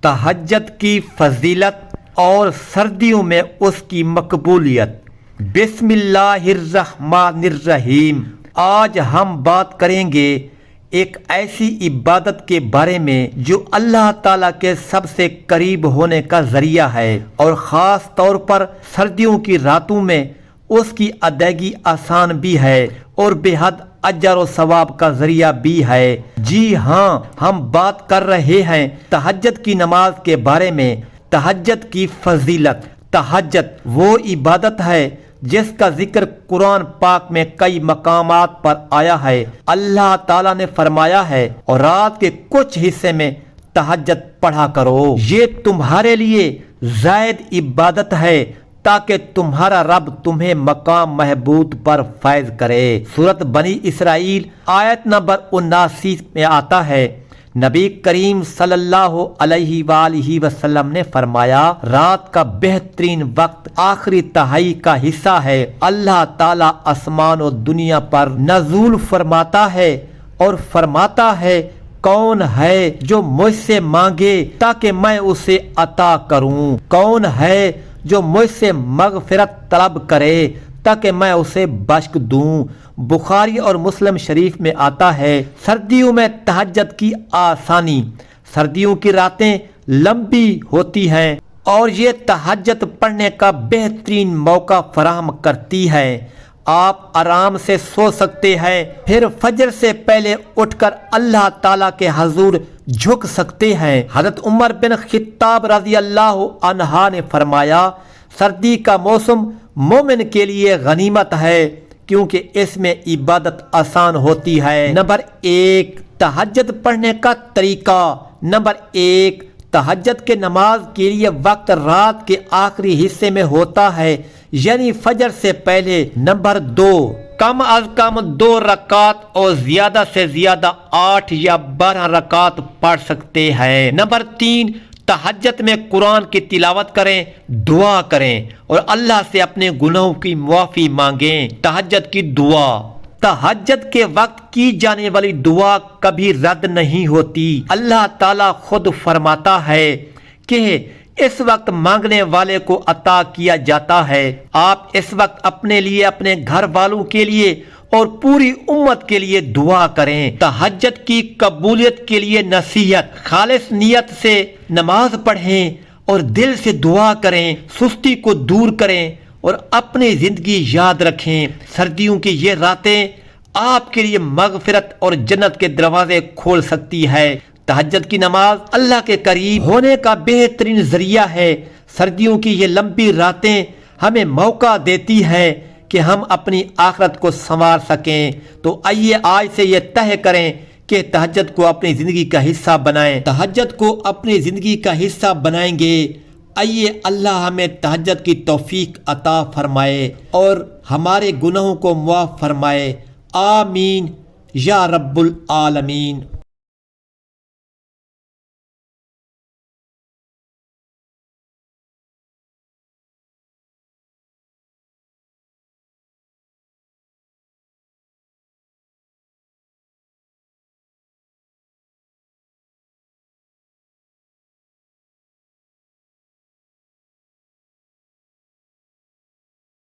تہجد کی فضیلت اور سردیوں میں اس کی مقبولیت۔ بسم اللہ الرحمن الرحیم۔ آج ہم بات کریں گے ایک ایسی عبادت کے بارے میں جو اللہ تعالیٰ کے سب سے قریب ہونے کا ذریعہ ہے، اور خاص طور پر سردیوں کی راتوں میں اس کی ادائیگی آسان بھی ہے اور بے حد اجر و ثواب کا ذریعہ بھی ہے۔ جی ہاں، ہم بات کر رہے ہیں تہجد کی نماز کے بارے میں۔ تہجد کی فضیلت۔ تہجد وہ عبادت ہے جس کا ذکر قرآن پاک میں کئی مقامات پر آیا ہے۔ اللہ تعالیٰ نے فرمایا ہے، اور رات کے کچھ حصے میں تہجد پڑھا کرو، یہ تمہارے لیے زائد عبادت ہے تاکہ تمہارا رب تمہیں مقام محبوب پر فائز کرے۔ سورۃ بنی اسرائیل آیت نمبر 79 میں آتا ہے، نبی کریم صلی اللہ علیہ وآلہ وسلم نے فرمایا، رات کا بہترین وقت آخری تہائی کا حصہ ہے۔ اللہ تعالیٰ آسمان و دنیا پر نزول فرماتا ہے اور فرماتا ہے، کون ہے جو مجھ سے مانگے تاکہ میں اسے عطا کروں؟ کون ہے جو مجھ سے مغفرت طلب کرے تاکہ میں اسے بخش دوں؟ بخاری اور مسلم شریف میں آتا ہے، سردیوں میں تہجد کی آسانی۔ سردیوں کی راتیں لمبی ہوتی ہیں اور یہ تہجد پڑھنے کا بہترین موقع فراہم کرتی ہے۔ آپ آرام سے سو سکتے ہیں، پھر فجر سے پہلے اٹھ کر اللہ تعالیٰ کے حضور جھک سکتے ہیں۔ حضرت عمر بن خطاب رضی اللہ عنہ نے فرمایا، سردی کا موسم مومن کے لیے غنیمت ہے کیونکہ اس میں عبادت آسان ہوتی ہے۔ نمبر 1، تہجد پڑھنے کا طریقہ۔ نمبر 1، تہجد کے نماز کے لیے وقت رات کے آخری حصے میں ہوتا ہے، یعنی فجر سے پہلے۔ نمبر 2، کم از کم 2 رکعت اور زیادہ سے زیادہ 8 یا 12 رکعت پڑھ سکتے ہیں۔ نمبر 3، تہجد میں قرآن کی تلاوت کریں، دعا کریں اور اللہ سے اپنے گناہوں کی معافی مانگیں۔ تہجد کی دعا۔ تہجد کے وقت کی جانے والی دعا کبھی رد نہیں ہوتی۔ اللہ تعالیٰ خود فرماتا ہے کہ اس وقت مانگنے والے کو عطا کیا جاتا ہے۔ آپ اس وقت اپنے لیے، اپنے گھر والوں کے لیے اور پوری امت کے لیے دعا کریں۔ تہجد کی قبولیت کے لیے نصیحت، خالص نیت سے نماز پڑھیں اور دل سے دعا کریں، سستی کو دور کریں اور اپنی زندگی یاد رکھیں۔ سردیوں کی یہ راتیں آپ کے لیے مغفرت اور جنت کے دروازے کھول سکتی ہے۔ تہجد کی نماز اللہ کے قریب ہونے کا بہترین ذریعہ ہے۔ سردیوں کی یہ لمبی راتیں ہمیں موقع دیتی ہیں کہ ہم اپنی آخرت کو سنوار سکیں۔ تو آئیے آج سے یہ طے کریں کہ تہجد کو اپنی زندگی کا حصہ بنائیں۔ تہجد کو اپنی زندگی کا حصہ بنائیں گے، آئیے اللہ ہمیں تہجد کی توفیق عطا فرمائے اور ہمارے گناہوں کو معاف فرمائے۔ آمین یا رب العالمین۔